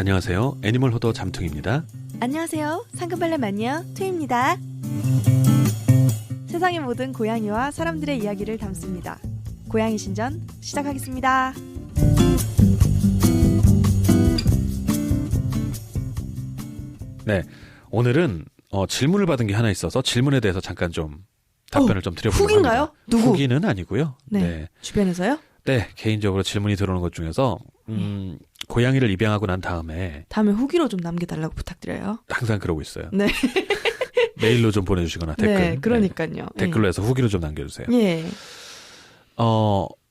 안녕하세요. 애니멀 호더 잠퉁입니다. 안녕하세요. 상큼발랄 마니아 투입니다. 세상의 모든 고양이와 사람들의 이야기를 담습니다. 고양이 신전 시작하겠습니다. 네, 오늘은 질문을 받은 게 하나 있어서 질문에 대해서 잠깐 좀 답변을 좀 드려보려고 후기인가요? 합니다. 누구? 후기는 아니고요. 네. 주변에서요? 네, 개인적으로 질문이 들어오는 것 중에서 고양이를 입양하고 난 다음에 후기로 좀 남겨달라고 부탁드려요. 항상 그러고 있어요. 네. 메일로 좀 보내주시거나 댓글. 네, 그러니까요. 네, 댓글로 해서 후기로 좀 남겨주세요. 예.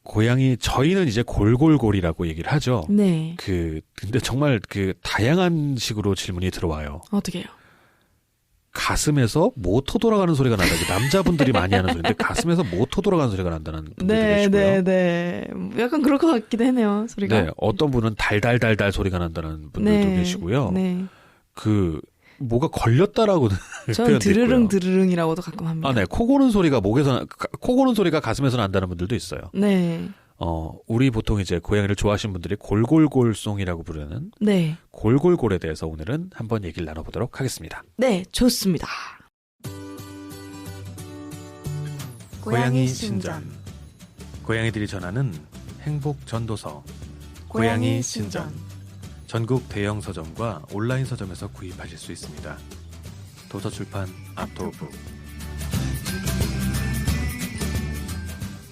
고양이 저희는 이제 골골골이라고 얘기를 하죠. 네. 근데 정말 다양한 식으로 질문이 들어와요. 어떻게 해요? 가슴에서 모터 돌아가는 소리가 난다. 남자분들이 많이 하는 소리인데 가슴에서 모터 돌아가는 소리가 난다는 분들도 계시고요. 네. 약간 그럴 것 같기도 하네요. 소리가. 네, 어떤 분은 달달달달 소리가 난다는 분들도 계시고요. 네. 뭐가 걸렸다라고 저는 표현도 있고요. 드르릉이라고도 가끔 합니다. 네, 코 고는 소리가 가슴에서 난다는 분들도 있어요. 네. 우리 보통 이제 고양이를 좋아하시는 분들이 골골골송이라고 부르는 네. 골골골에 대해서 오늘은 한번 얘기를 나눠보도록 하겠습니다. 네, 좋습니다. 고양이 신전. 고양이들이 전하는 행복 전도서. 고양이 신전. 전국 대형 서점과 온라인 서점에서 구입하실 수 있습니다. 도서출판 아토북.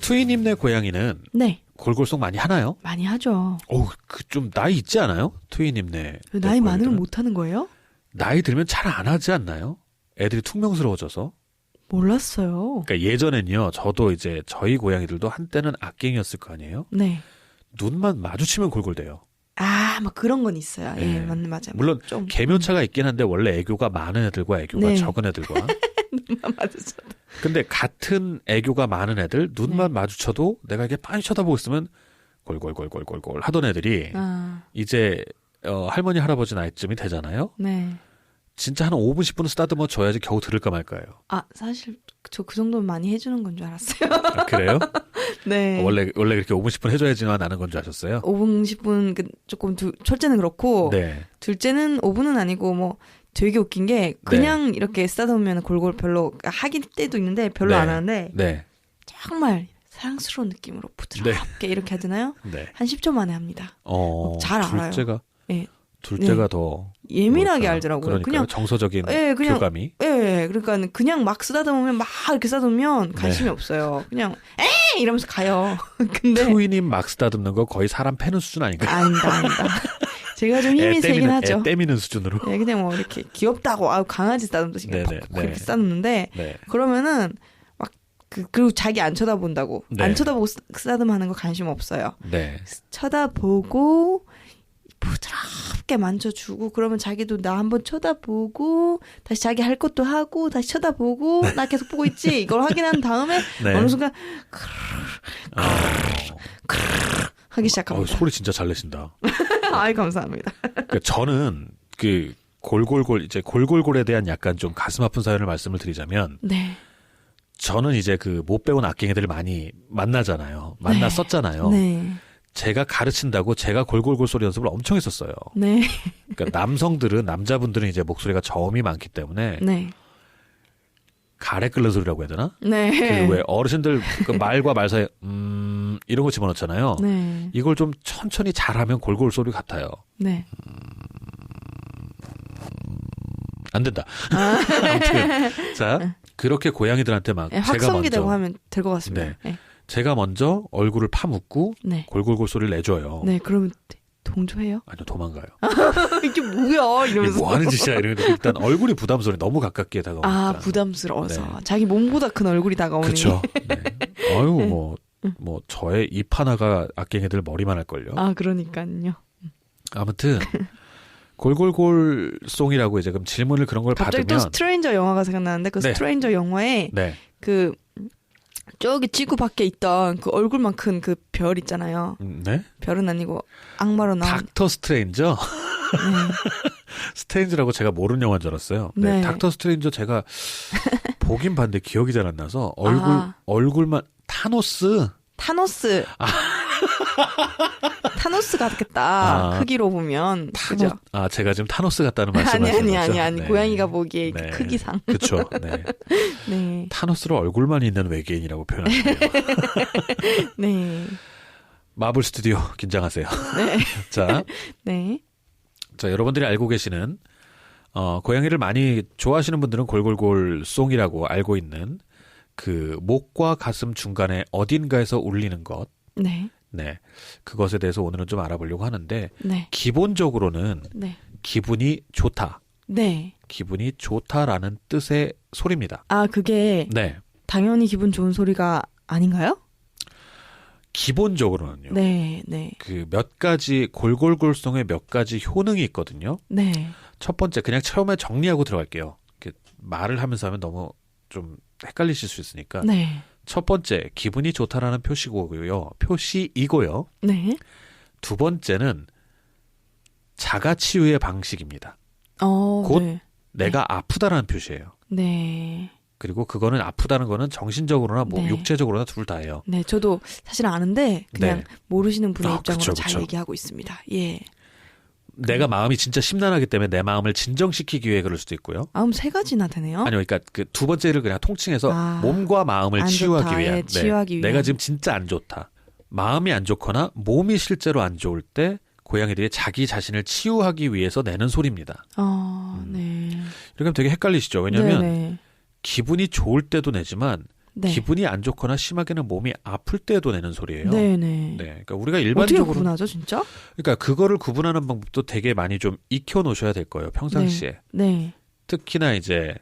투이님네 고양이는 네. 골골송 많이 하나요? 많이 하죠. 좀 나이 있지 않아요? 투이님네. 나이 많으면 못 하는 거예요? 나이 들면 잘 안 하지 않나요? 애들이 퉁명스러워져서. 몰랐어요. 그러니까 예전엔요. 저도 이제 저희 고양이들도 한때는 악갱이었을 거 아니에요? 네. 눈만 마주치면 골골대요. 막 그런 건 있어요. 네. 예, 맞아요. 물론 좀 개묘차가 있긴 한데 원래 애교가 많은 애들과 애교가 네. 적은 애들과. 눈만 마주쳐. 근데 같은 애교가 많은 애들 눈만 마주쳐도 내가 이렇게 빤히 쳐다보고 있으면 골골골골골골 하던 애들이 이제 할머니 할아버지 나이쯤이 되잖아요. 네. 진짜 한 5분 10분은 쓰다듬어 줘야지 겨우 들을까 말까요. 사실 저 그 정도면 많이 해주는 건 줄 알았어요. 그래요? 네. 원래 그렇게 5분 10분 해줘야지만 아는 건 줄 아셨어요? 5분 10분 조금 첫째는 그렇고 네. 둘째는 5분은 아니고 뭐 되게 웃긴 게 그냥 이렇게 쓰다듬으면 골골 별로 하기 때도 있는데 별로 안 하는데 정말 사랑스러운 느낌으로 부드럽게 이렇게 하잖아요. 네. 한 10초 만에 합니다. 잘 알아요. 둘째가 더 예민하게 알더라고요. 그러니까요. 그냥 정서적인 그냥, 교감이. 그러니까 그냥 막 쓰다듬으면 막 이렇게 쓰다듬으면 관심이 없어요. 그냥 이러면서 가요. 근데 투이님 막 쓰다듬는 거 거의 사람 패는 수준 아닌가요? 아니다. 제가 좀 힘이 세긴 하죠. 애 때미는 수준으로. 네, 그냥 뭐 이렇게 귀엽다고 강아지 쓰다듬듯이 그렇게 쓰다듬는데 그러면은 막 그리고 자기 안 쳐다본다고 안 쳐다보고 쓰다듬하는 거 관심 없어요. 네. 쳐다보고 부드럽게 만져주고 그러면 자기도 나 한번 쳐다보고 다시 자기 할 것도 하고 다시 쳐다보고 나 계속 보고 있지 이걸 확인한 다음에 어느 순간 하기 시작합니다. 소리 진짜 잘 내신다. 아이 감사합니다. 그러니까 저는 골골골에 대한 약간 좀 가슴 아픈 사연을 말씀을 드리자면 저는 이제 못 배운 악갱이들을 많이 만나잖아요. 만났었잖아요. 제가 가르친다고 제가 골골골 소리 연습을 엄청 했었어요. 그러니까 남자분들은 이제 목소리가 저음이 많기 때문에 가래 끓는 소리라고 해야 되나? 왜 어르신들 말과 말 사이에 이런 거 집어넣잖아요. 이걸 좀 천천히 잘하면 골골 소리 같아요. 안 된다. 아무튼 자 그렇게 고양이들한테 막 확성기 되고 하면 될 것 같습니다. 제가 먼저 얼굴을 파묻고 골골골 소리를 내줘요. 그러면 동조해요? 아니요, 도망가요. 이게 뭐야? 이러면서. 뭐 하는 짓이야? 이러면서 일단 얼굴이 부담스러워. 너무 가깝게 다가오니까. 부담스러워서. 자기 몸보다 큰 얼굴이 다가오니. 그렇죠. 뭐 저의 입 하나가 악갱이들 머리만 할걸요. 그러니까요. 아무튼 골골골송이라고 이제 그럼 질문을 그런 걸 갑자기 받으면 또 스트레인저 영화가 생각나는데 스트레인저 영화에 저기 지구 밖에 있던 그 얼굴만 큰 그 별 있잖아요. 별은 아니고 악마로 나온. 닥터 스트레인저? 스트레인저라고 제가 모르는 영화인 줄 알았어요. 닥터 스트레인저 제가 보긴 봤는데 기억이 잘 안 나서 얼굴만 타노스. 타노스 같겠다. 크기로 보면. 그죠? 제가 지금 타노스 같다는 말씀하시는 거죠? 아니. 네. 고양이가 보기에 네. 크기상. 그렇죠. 네. 네. 타노스로 얼굴만 있는 외계인이라고 표현하시네요. 네. 마블 스튜디오 긴장하세요. 네. 자, 네. 자, 여러분들이 알고 계시는 고양이를 많이 좋아하시는 분들은 골골골 송이라고 알고 있는 그 목과 가슴 중간에 어딘가에서 울리는 것. 네. 네. 그것에 대해서 오늘은 좀 알아보려고 하는데 네. 기본적으로는 네. 기분이 좋다. 네. 기분이 좋다라는 뜻의 소리입니다. 그게 네. 당연히 기분 좋은 소리가 아닌가요? 기본적으로는요. 네, 네. 그 몇 가지 골골골송의 몇 가지 효능이 있거든요. 네. 첫 번째 그냥 처음에 정리하고 들어갈게요. 말을 하면서 하면 너무 좀 헷갈리실 수 있으니까. 네. 첫 번째 기분이 좋다라는 표시이고요. 네. 두 번째는 자가치유의 방식입니다. 곧 네. 내가 아프다라는 표시예요. 네. 그리고 그거는 아프다는 거는 정신적으로나 뭐 네. 육체적으로나 둘 다예요. 네, 저도 사실 아는데 그냥 네. 모르시는 분의 입장으로 그쵸. 잘 얘기하고 있습니다. 예. 내가 마음이 진짜 심란하기 때문에 내 마음을 진정시키기 위해 그럴 수도 있고요. 마음 세 가지나 되네요. 아니요, 그러니까 그 두 번째를 그냥 통칭해서 몸과 마음을 치유하기 위한. 치유하기 위한. 내가 지금 진짜 안 좋다. 마음이 안 좋거나 몸이 실제로 안 좋을 때 고양이들이 자기 자신을 치유하기 위해서 내는 소리입니다. 네. 이렇게 하면 되게 헷갈리시죠? 왜냐하면 네네. 기분이 좋을 때도 내지만 네. 기분이 안 좋거나 심하게는 몸이 아플 때도 내는 소리예요. 네네. 네, 그러니까 우리가 일반적으로 어떻게 구분하죠, 진짜? 그러니까 그거를 구분하는 방법도 되게 많이 좀 익혀 놓으셔야 될 거예요. 평상시에. 네. 특히나 이제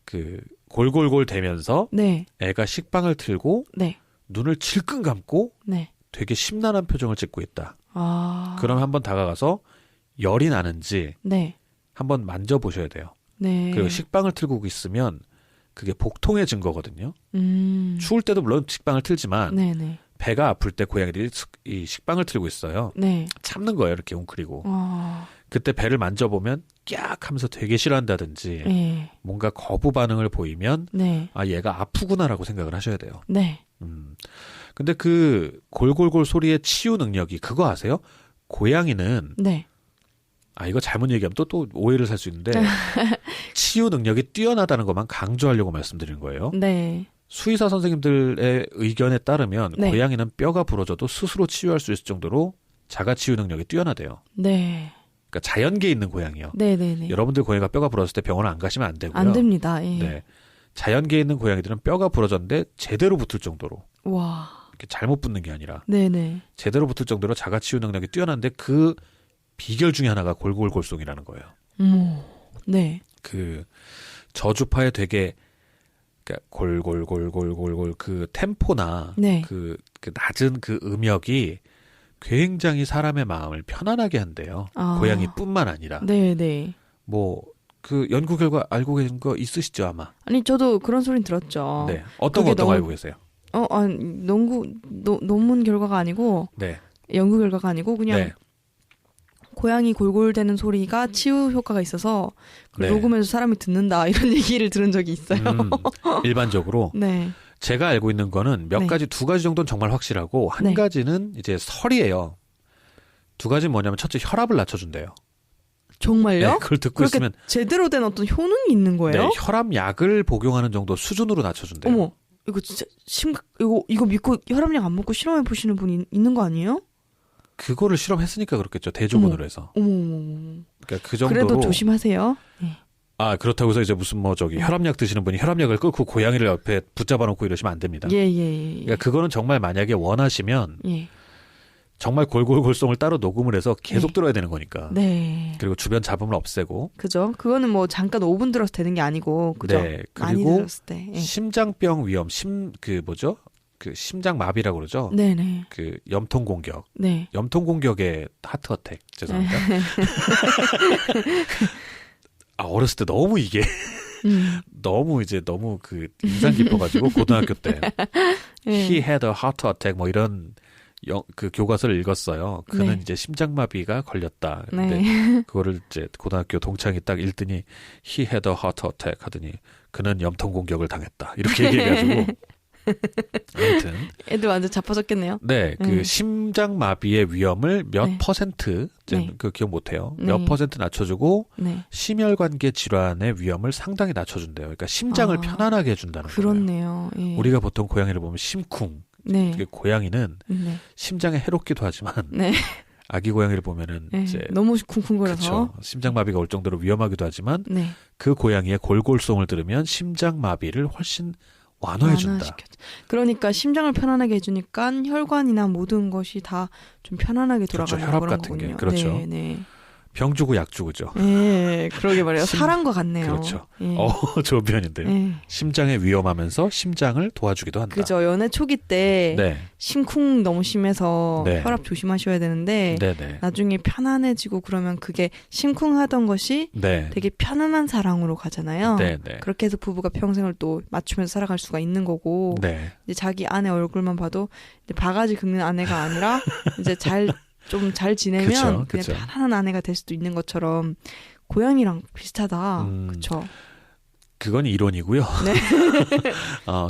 그 골골골 대면서 네. 애가 식빵을 틀고 네. 눈을 질끈 감고 네. 되게 심란한 표정을 짓고 있다. 그럼 한번 다가가서 열이 나는지 네. 한번 만져보셔야 돼요. 네. 그리고 식빵을 틀고 있으면 그게 복통의 증거거든요. 추울 때도 물론 식빵을 틀지만 네네. 배가 아플 때 고양이들이 이 식빵을 틀고 있어요. 네. 참는 거예요. 이렇게 웅크리고. 그때 배를 만져보면 깍 하면서 되게 싫어한다든지 네. 뭔가 거부 반응을 보이면 네. 얘가 아프구나라고 생각을 하셔야 돼요. 네. 근데 그 골골골 소리의 치유 능력이 그거 아세요? 고양이는 네. 이거 잘못 얘기하면 또 오해를 살 수 있는데 치유 능력이 뛰어나다는 것만 강조하려고 말씀드리는 거예요. 네. 수의사 선생님들의 의견에 따르면 네. 고양이는 뼈가 부러져도 스스로 치유할 수 있을 정도로 자가치유 능력이 뛰어나대요. 네. 그러니까 자연계에 있는 고양이요. 네네네. 여러분들 고양이가 뼈가 부러졌을 때 병원 안 가시면 안 되고요. 안 됩니다. 예. 네. 자연계에 있는 고양이들은 뼈가 부러졌는데 제대로 붙을 정도로. 와. 이렇게 잘못 붙는 게 아니라. 네네. 제대로 붙을 정도로 자가치유 능력이 뛰어난데 그 비결 중에 하나가 골골골송이라는 거예요. 네. 그 저주파에 되게 그러니까 골골골골골골 그 템포나 네. 그 낮은 그 음역이 굉장히 사람의 마음을 편안하게 한대요. 고양이뿐만 아니라. 네네. 뭐 그 연구 결과 알고 계신 거 있으시죠 아마? 아니 저도 그런 소린 들었죠. 네. 어떤 거 알고 계세요? 논문 결과가 아니고. 네. 연구 결과가 아니고 그냥. 네. 고양이 골골대는 소리가 치유 효과가 있어서 네. 녹음해서 사람이 듣는다 이런 얘기를 들은 적이 있어요. 일반적으로 네. 제가 알고 있는 거는 몇 가지 두 가지 정도는 정말 확실하고 한 가지는 이제 설이에요. 두 가지는 뭐냐면 첫째 혈압을 낮춰준대요. 정말요? 네, 그걸 듣고 있으면 제대로 된 어떤 효능이 있는 거예요? 네, 혈압약을 복용하는 정도 수준으로 낮춰준대요. 어머, 이거 진짜 이거 믿고 혈압약 안 먹고 실험해 보시는 분이 있는 거 아니에요? 그거를 실험했으니까 그렇겠죠. 대조군으로 해서. 어머. 그러니까 그 정도로. 그래도 조심하세요. 네. 그렇다고 해서 이제 무슨 혈압약 드시는 분이 혈압약을 끊고 고양이를 옆에 붙잡아 놓고 이러시면 안 됩니다. 예. 그러니까 그거는 정말 만약에 원하시면 예. 정말 골골골송을 따로 녹음을 해서 계속 들어야 되는 거니까. 네. 그리고 주변 잡음을 없애고. 그죠. 그거는 뭐 잠깐 5분 들어서 되는 게 아니고. 그죠. 네. 많이 그리고 들었을 때. 예. 심장병 위험, 그 심장마비라고 그러죠. 네네. 그 염통 공격. 네. 염통 공격의 하트 어택. 죄송합니다. 어렸을 때 너무 이게 너무 그 인상 깊어가지고 고등학교 때 He had a heart attack 뭐 이런 그 교과서를 읽었어요. 그는 이제 심장마비가 걸렸다. 근데 그거를 이제 고등학교 동창이 딱 읽더니 He had a heart attack 하더니 그는 염통 공격을 당했다. 이렇게 얘기해가지고 아무튼 애들 완전 자빠졌겠네요. 네, 그 심장마비의 위험을 몇 퍼센트, 그 기억 못해요. 몇 퍼센트 낮춰주고 심혈관계 질환의 위험을 상당히 낮춰준대요. 그러니까 심장을 편안하게 해준다는 거예요. 그렇네요. 예. 우리가 보통 고양이를 보면 심쿵. 고양이는 심장에 해롭기도 하지만 아기 고양이를 보면은 이제 너무 쿵쿵거려서 그쵸. 심장마비가 올 정도로 위험하기도 하지만 그 고양이의 골골송을 들으면 심장마비를 훨씬 완화해준다. 그러니까 심장을 편안하게 해주니까 혈관이나 모든 것이 다 좀 편안하게 돌아가는 그렇죠. 혈압 그런 같은 거군요. 게 그렇죠. 병 주고 약 주고죠. 네, 그러게 말이에요. 사랑과 같네요. 그렇죠. 좋은 표현인데요. 심장에 위험하면서 심장을 도와주기도 한다. 그죠. 연애 초기 때 심쿵 너무 심해서 혈압 조심하셔야 되는데 나중에 편안해지고 그러면 그게 심쿵하던 것이 되게 편안한 사랑으로 가잖아요. 그렇게 해서 부부가 평생을 또 맞추면서 살아갈 수가 있는 거고 이제 자기 아내 얼굴만 봐도 이제 바가지 긁는 아내가 아니라 이제 좀 잘 지내면 그냥 편안한 아내가 될 수도 있는 것처럼 고양이랑 비슷하다. 그렇죠. 그건 이론이고요.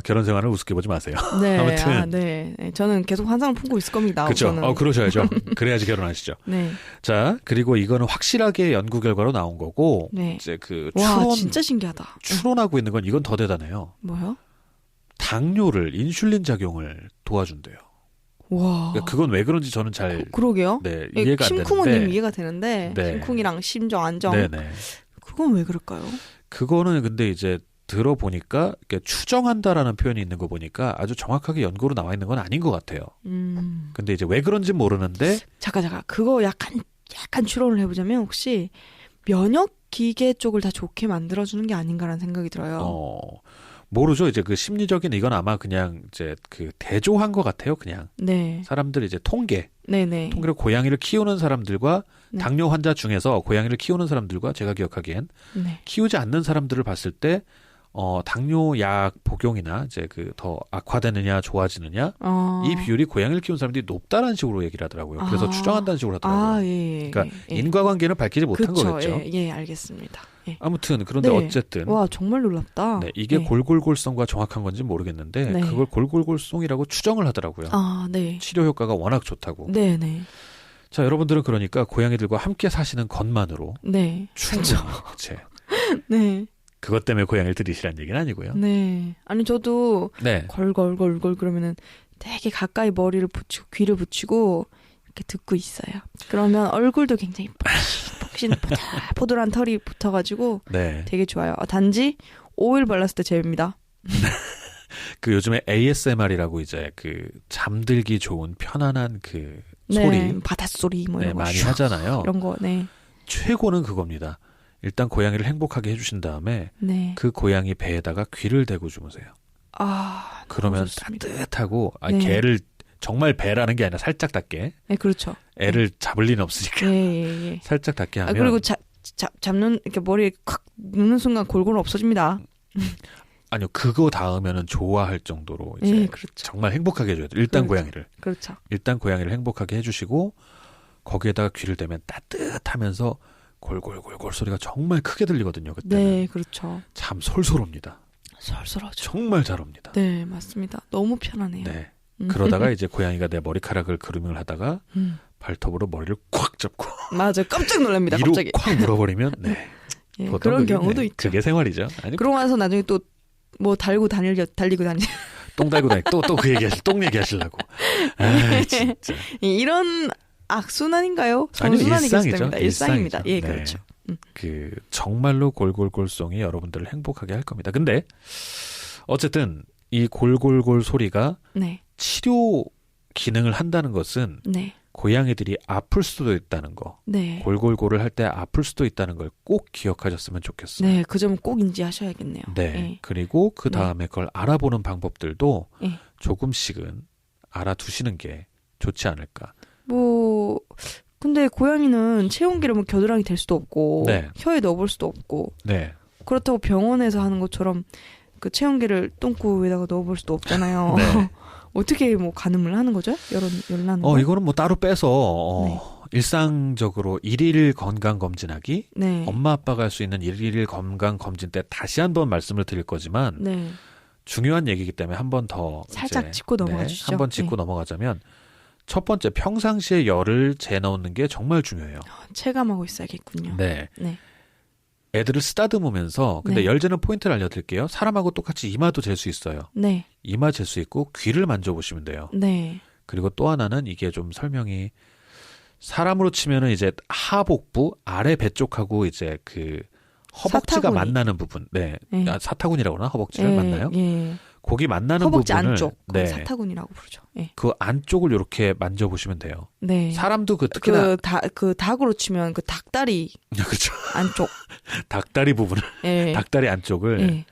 결혼 생활을 우습게 보지 마세요. 아무튼 저는 계속 환상을 품고 있을 겁니다. 그렇죠. 그러셔야죠. 그래야지 결혼하시죠. 자, 그리고 이거는 확실하게 연구 결과로 나온 거고 이제 그 진짜 신기하다. 추론하고 있는 건 이건 더 대단해요. 뭐요? 당뇨를 인슐린 작용을 도와준대요. 와. 그러니까 그건 왜 그런지 저는 잘 그러게요. 이해가 안 되는데. 심쿵은 이해가 되는데 심쿵이랑 심정 안정. 그건 왜 그럴까요? 그거는 근데 이제 들어보니까 추정한다라는 표현이 있는 거 보니까 아주 정확하게 연구로 나와 있는 건 아닌 것 같아요. 근데 이제 왜 그런지 모르는데. 잠깐. 그거 약간 추론을 해보자면 혹시 면역 기계 쪽을 다 좋게 만들어주는 게 아닌가라는 생각이 들어요. 모르죠. 이제 그 심리적인 이건 아마 그냥 이제 그 대조한 것 같아요. 그냥 사람들 이제 통계로 고양이를 키우는 사람들과 당뇨 환자 중에서 고양이를 키우는 사람들과 제가 기억하기엔 키우지 않는 사람들을 봤을 때 당뇨 약 복용이나 이제 그 더 악화되느냐 좋아지느냐 이 비율이 고양이를 키우는 사람들이 높다는 식으로 얘기를 하더라고요. 그래서 추정한다는 식으로 하더라고요. 그러니까 인과관계는 밝히지 못한 거겠죠. 알겠습니다. 아무튼 그런데 어쨌든 와 정말 놀랍다. 이게 골골골송과 정확한 건지 모르겠는데 그걸 골골골송이라고 추정을 하더라고요. 치료 효과가 워낙 좋다고. 자, 여러분들은 그러니까 고양이들과 함께 사시는 것만으로 충분히 그것 때문에 고양이를 들이시라는 얘기는 아니고요. 아니 저도 걸걸걸걸 그러면은 되게 가까이 머리를 붙이고 귀를 붙이고 이렇게 듣고 있어요. 그러면 얼굴도 굉장히 폭신 포들포들한 털이 붙어가지고 되게 좋아요. 단지 오일 발랐을 때 제외입니다. 그 요즘에 ASMR이라고 이제 그 잠들기 좋은 편안한 그 소리, 바닷소리 뭐 이런 거 많이 하잖아요. 이런 거 최고는 그겁니다. 일단 고양이를 행복하게 해주신 다음에 그 고양이 배에다가 귀를 대고 주무세요. 그러면 따뜻하고 개를 정말 배라는 게 아니라 살짝 닿게. 그렇죠. 애를 잡을 리는 없으니까. 살짝 닿게 하면. 그리고 잡는 이렇게 머리에 콱 누는 순간 골골은 없어집니다. 아니요, 그거 닿으면은 좋아할 정도로 이제 정말 행복하게 해줘야 돼요. 일단 고양이를. 일단 고양이를 행복하게 해주시고 거기에다가 귀를 대면 따뜻하면서 골골골골 소리가 정말 크게 들리거든요. 그때. 참 솔솔옵니다. 솔솔하죠. 정말 잘 옵니다. 맞습니다. 너무 편하네요. 그러다가 이제 고양이가 내 머리카락을 그루밍을 하다가 발톱으로 머리를 콱 잡고. 맞아요. 깜짝 놀랍니다. 이로 갑자기. 콱 물어버리면 그런 경우도 있죠. 그게 생활이죠. 그러고 나서 나중에 또 뭐 달리고 다니죠. 똥 달고 다니. 또 그 똥 얘기하시려고. 진짜. 이런 악순환인가요? 선순환이 일상이죠. 일상입니다. 그렇죠. 그 정말로 골골골송이 여러분들을 행복하게 할 겁니다. 근데 어쨌든 이 골골골 소리가 치료 기능을 한다는 것은 고양이들이 아플 수도 있다는 거. 골골골을 할 때 아플 수도 있다는 걸 꼭 기억하셨으면 좋겠어요. 그 점은 꼭 인지하셔야겠네요. 그리고 그 다음에 그걸 알아보는 방법들도 조금씩은 알아두시는 게 좋지 않을까. 근데 고양이는 체온계를 뭐 겨드랑이 댈 수도 없고 혀에 넣어볼 수도 없고 그렇다고 병원에서 하는 것처럼 그 체온계를 똥구에다가 넣어볼 수도 없잖아요. 어떻게 뭐 가늠을 하는 거죠? 열나는 거? 이거는 뭐 따로 빼서 일상적으로 일일 건강 검진하기, 엄마 아빠가 할 수 있는 일일 건강 검진 때 다시 한번 말씀을 드릴 거지만 중요한 얘기이기 때문에 한 번 더 살짝 짚고 넘어가 주시죠. 한 번 짚고 넘어가자면 첫 번째 평상시에 열을 재넣는 게 정말 중요해요. 체감하고 있어야겠군요. 네. 애들을 쓰다듬으면서 근데 열 재는 포인트를 알려드릴게요. 사람하고 똑같이 이마도 잴 수 있어요. 네. 이마 잴 수 있고 귀를 만져보시면 돼요. 네. 그리고 또 하나는 이게 좀 설명이 사람으로 치면은 이제 하복부 아래 배 쪽하고 이제 그 허벅지가 사타구니. 만나는 부분. 네. 사타구니라고 하나? 허벅지를 만나요? 거기 만나는 허벅지 부분을 안쪽. 사타구니라고 부르죠. 그 안쪽을 이렇게 만져보시면 돼요. 네. 사람도 특히나 그 닭으로 치면 그 닭다리 그렇죠. 안쪽. 닭다리 부분을 닭다리 안쪽을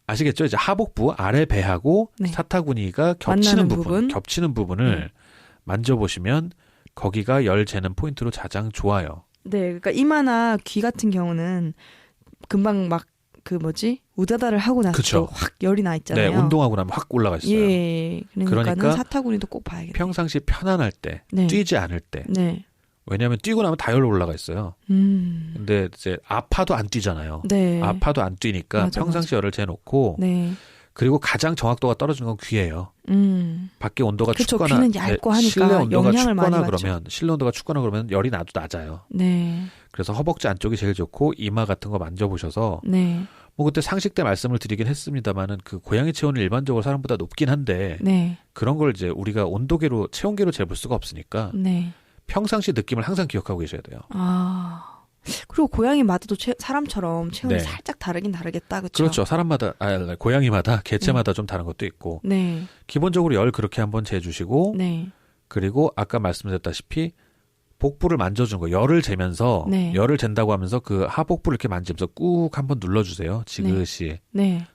아시겠죠? 이제 하복부 아래 배하고 사타구니가 겹치는 겹치는 부분을 만져보시면 거기가 열 재는 포인트로 가장 좋아요. 네, 그러니까 이마나 귀 같은 경우는 금방 막 우다다를 하고 나서 또 확 열이 나 있잖아요. 네, 운동하고 나면 확 올라가 있어요. 예, 그러니까 사타구니도 꼭 봐야겠네요. 평상시 편안할 때, 뛰지 않을 때. 왜냐하면 뛰고 나면 다 열 올라가 있어요. 근데 이제 아파도 안 뛰잖아요. 아파도 안 뛰니까 평상시 열을 재놓고 그리고 가장 정확도가 떨어지는 건 귀예요. 밖에 온도가 춥거나 귀는 얇고 하니까 실내 온도가 영향을 많이 춥거나 실내 온도가 춥거나 그러면 열이 나도 낮아요. 그래서 허벅지 안쪽이 제일 좋고 이마 같은 거 만져보셔서 뭐 그때 상식 때 말씀을 드리긴 했습니다만은 그 고양이 체온이 일반적으로 사람보다 높긴 한데 그런 걸 이제 우리가 온도계로 체온계로 재볼 수가 없으니까 평상시 느낌을 항상 기억하고 계셔야 돼요. 그리고 고양이마다도 사람처럼 체온이 살짝 다르긴 다르겠다. 그렇죠? 그렇죠. 사람마다 고양이마다 개체마다 좀 다른 것도 있고 기본적으로 열 그렇게 한번 재주시고 그리고 아까 말씀드렸다시피 복부를 만져주는 거 열을 재면서 열을 잰다고 하면서 그 하복부를 이렇게 만지면서 꾹 한번 눌러주세요. 지그시.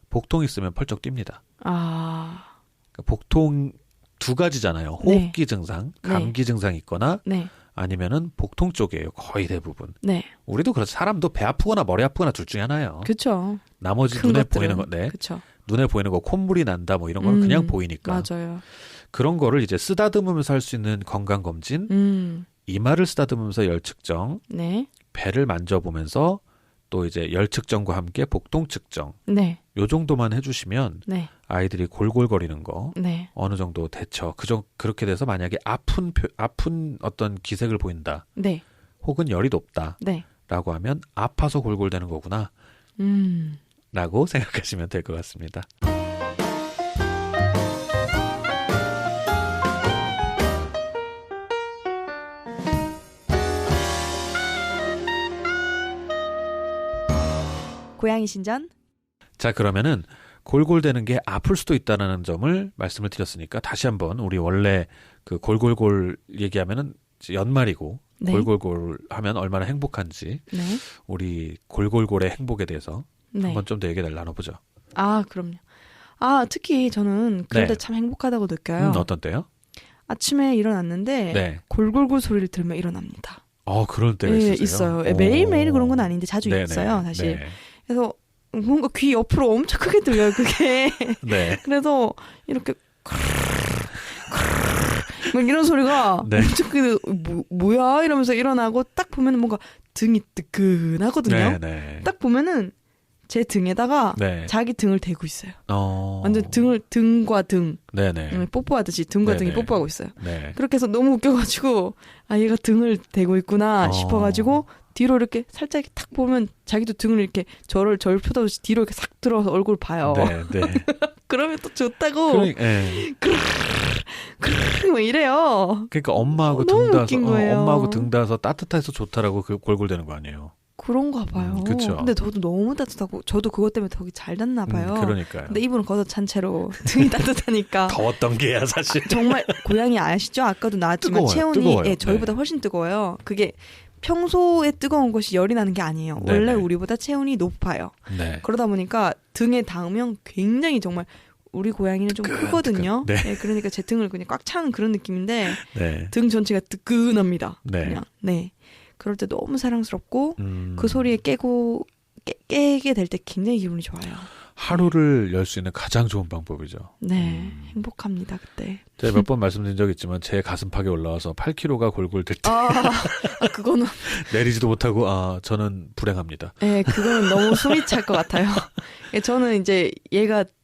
복통 있으면 펄쩍 뜁니다. 그러니까 복통 두 가지잖아요. 호흡기 증상, 감기 증상이 있거나 아니면은 복통 쪽이에요. 거의 대부분. 우리도 그렇죠. 사람도 배 아프거나 머리 아프거나 둘 중에 하나예요. 그렇죠. 나머지 눈에 보이는 거, 그쵸. 눈에 보이는 거 콧물이 난다 뭐 이런 거는 그냥 보이니까. 맞아요. 그런 거를 이제 쓰다듬으면서 할 수 있는 건강 검진, 이마를 쓰다듬으면서 열 측정, 배를 만져보면서 또 이제 열 측정과 함께 복통 측정. 요 정도만 해주시면 아이들이 골골거리는 거 어느 정도 대처. 그렇게 돼서 만약에 아픈 어떤 기색을 보인다. 혹은 열이 높다. 라고 하면 아파서 골골대는 거구나. 라고 생각하시면 될 것 같습니다. 고양이 신전. 자, 그러면은 골골대는 게 아플 수도 있다는 점을 말씀을 드렸으니까 다시 한번 우리 원래 그 골골골 얘기하면은 연말이고 골골골 하면 얼마나 행복한지 우리 골골골의 행복에 대해서 한번 좀 더 얘기를 나눠보죠. 그럼요. 특히 저는 그럴 때 참 행복하다고 느껴요. 어떤 때요? 아침에 일어났는데 골골골 소리를 들으면 일어납니다. 그럴 때가 있어요. 매일매일 그런 건 아닌데 자주 있어요, 사실. 그래서 뭔가 귀 옆으로 엄청 크게 들려요, 그게. 그래서 이렇게 막 이런 소리가 엄청 크게 뭐야 이러면서 일어나고 딱 보면은 뭔가 등이 뜨끈하거든요. 딱 보면은 제 등에다가 자기 등을 대고 있어요. 완전 등과 등 뽀뽀하듯이 등과 등이 뽀뽀하고 있어요. 그렇게 해서 너무 웃겨가지고 얘가 등을 대고 있구나 싶어가지고 뒤로 이렇게 살짝 탁 보면 자기도 등을 이렇게 저를 쳐다보듯이 뒤로 이렇게 싹 들어서 얼굴 봐요. 그러면 또 좋다고. 뭐 이래요. 그러니까 엄마하고 등 닿아서 따뜻해서 좋다라고 그 골골대는 거 아니에요? 그런가 봐요. 그쵸. 근데 저도 너무 따뜻하고 저도 그것 때문에 더 잘 잤나 봐요. 그러니까요. 근데 이분은 걷어찬 채로 등이 따뜻하니까. 더웠던 게야 사실. 정말 고양이 아시죠? 아까도 나왔지만 체온이 저희보다 훨씬 뜨거워요. 그게 평소에 뜨거운 것이 열이 나는 게 아니에요. 원래 우리보다 체온이 높아요. 그러다 보니까 등에 닿으면 굉장히 정말 우리 고양이는 좀 크거든요. 그러니까 제 등을 그냥 꽉 차는 그런 느낌인데 등 전체가 뜨끈합니다. 그냥. 그럴 때 너무 사랑스럽고 그 소리에 깨게 될 때 굉장히 기분이 좋아요. 하루를 열 수 있는 가장 좋은 방법이죠. 네, 행복합니다 그때. 제가 몇 번 말씀드린 적 있지만 제 가슴팍에 올라와서 8kg가 골골 들 때 그거는 내리지도 못하고 저는 불행합니다. 네, 그거는 너무 숨이 찰 것 같아요. 저는 이제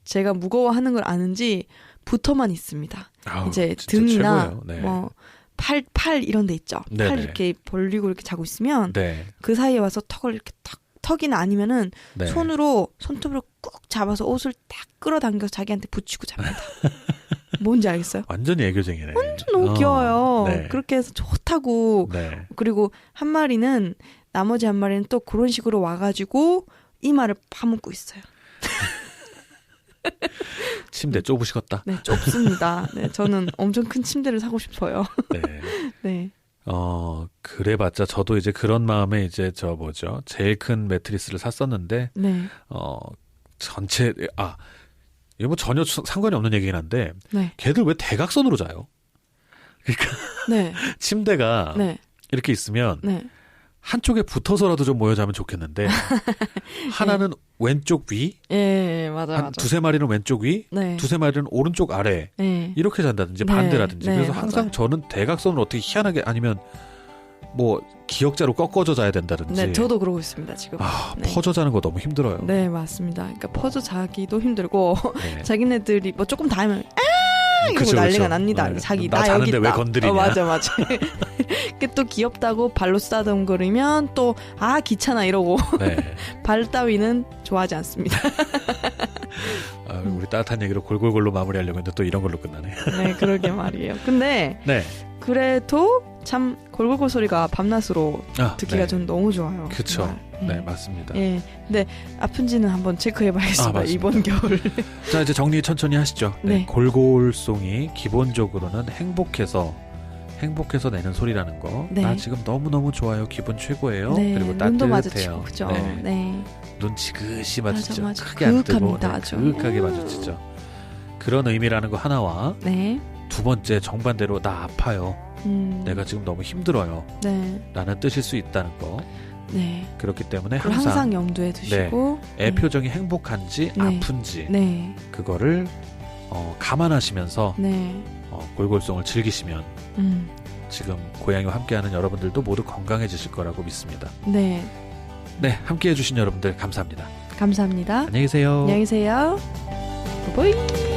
제가 무거워하는 걸 아는지 붙어만 있습니다. 이제 등이나 네. 뭐 팔 이런 데 있죠. 네네. 팔 이렇게 벌리고 이렇게 자고 있으면 네. 그 사이에 와서 턱을 이렇게 턱이나 아니면은 네. 손톱으로 꾹 잡아서 옷을 딱 끌어당겨서 자기한테 붙이고 잡니다. 뭔지 알겠어요? 완전히 애교쟁이네. 완전 너무 귀여워요. 네. 그렇게 해서 좋다고. 네. 그리고 나머지 한 마리는 또 그런 식으로 와가지고 이마를 파묻고 있어요. 침대 좁으시겠다. 네, 좁습니다. 네, 저는 엄청 큰 침대를 사고 싶어요. 네. 네. 그래봤자 저도 이제 그런 마음에 이제 제일 큰 매트리스를 샀었는데, 네. 이거 뭐 전혀 상관이 없는 얘기긴 한데, 네. 걔들 왜 대각선으로 자요? 그러니까 네. 침대가 네. 이렇게 있으면 네. 한쪽에 붙어서라도 좀 모여 자면 좋겠는데 하나는 왼쪽 위, 맞아. 두세 마리는 왼쪽 위, 네. 두세 마리는 오른쪽 아래 이렇게 잔다든지 네. 반대라든지. 네, 그래서 맞아요. 항상 저는 대각선을 어떻게 희한하게 아니면 뭐 기역자로 꺾어져 자야 된다든지. 네, 저도 그러고 있습니다 지금. 네. 퍼져 자는 거 너무 힘들어요. 네, 맞습니다. 그러니까 퍼져 자기도 힘들고 네. 자기네들이 뭐 조금 닿으면 이러고 그쵸, 난리가 그쵸. 납니다. 네. 자기 나 나 여기 자는데 있다. 왜 건드리냐. 맞아. 그게 또 귀엽다고 발로 쓰다듬거리면 또 귀찮아 이러고 네. 발 따위는 좋아하지 않습니다. 우리 따뜻한 얘기로 골골골로 마무리하려고 했는데 또 이런 걸로 끝나네. 네, 그러게 말이에요. 근데 네. 그래도 참 골골골 소리가 밤낮으로 듣기가 네. 전 너무 좋아요. 그렇죠. 네, 맞습니다. 예. 근데 아픈지는 한번 체크해봐야겠습니다. 이번 겨울. 자, 이제 정리 천천히 하시죠. 네. 골골송이 기본적으로는 행복해서 내는 소리라는 거. 네. 나 지금 너무너무 좋아요. 기분 최고예요. 네. 그리고 눈도 따뜻해요. 마주치고, 그죠? 네. 네. 눈 지그시 마주치죠. 맞아. 크게 안 뜨고 아주. 그윽하게 마주치죠. 그런 의미라는 거 하나와 네. 두 번째 정반대로 나 아파요. 내가 지금 너무 힘들어요. 네. 라는 뜻일 수 있다는 거. 네. 그렇기 때문에 항상 염두에 두시고 애 표정이 행복한지 아픈지 그거를 감안하시면서 골골송을 즐기시면 지금 고양이와 함께하는 여러분들도 모두 건강해지실 거라고 믿습니다. 네, 함께해 주신 여러분들 감사합니다. 감사합니다. 안녕히 계세요. 안녕히 계세요. 바이바이.